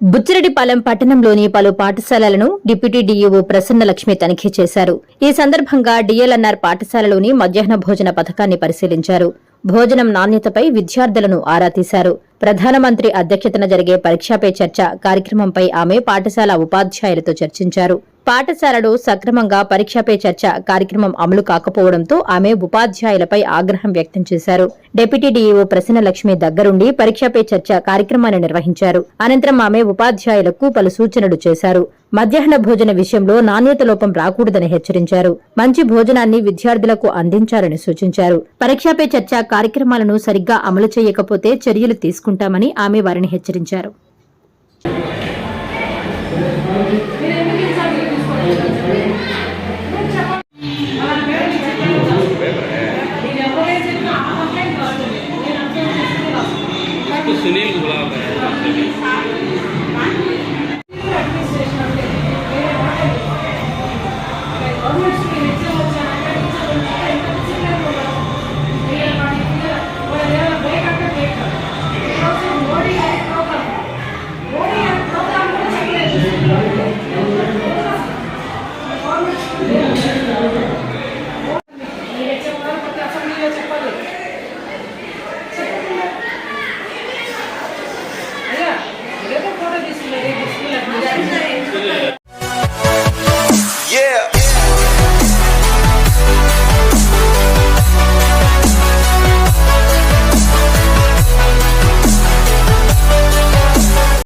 బుచ్చిరెడ్డిపాలెం పట్టణంలోని పలు పాఠశాలలను డిప్యూటీ డీఈఓ ప్రసన్నలక్ష్మి తనిఖీ చేశారు. ఈ సందర్భంగా డీఎల్ఎన్ఆర్ పాఠశాలలోని మధ్యాహ్న భోజన పథకాన్ని పరిశీలించారు. భోజనం నాణ్యతపై విద్యార్థులను ఆరా తీశారు. ప్రధానమంత్రి అధ్యక్షతన జరిగే పరీక్షా పే చర్చ కార్యక్రమంపై ఆమె పాఠశాల ఉపాధ్యాయులతో చర్చించారు. పాఠశాలలో సక్రమంగా పరీక్షా పే చర్చ కార్యక్రమం అమలు కాకపోవడంతో ఆమె ఉపాధ్యాయులపై ఆగ్రహం వ్యక్తం చేశారు. డిప్యూటీ డీఈఓ ప్రసన్నలక్ష్మి దగ్గరుండి పరీక్షా పే చర్చ కార్యక్రమాన్ని నిర్వహించారు. అనంతరం ఆమె ఉపాధ్యాయులకు పలు సూచనలు చేశారు. మధ్యాహ్న భోజన విషయంలో నాణ్యత లోపం రాకూడదని హెచ్చరించారు. మంచి భోజనాన్ని విద్యార్థులకు అందించాలని సూచించారు. పరీక్షా పే చర్చ కార్యక్రమాలను సరిగ్గా అమలు చేయకపోతే చర్యలు తీసుకుంటామని ఆమె వారిని హెచ్చరించారు. सुनील गुलाब है Ada, ada foto di sini, di sini.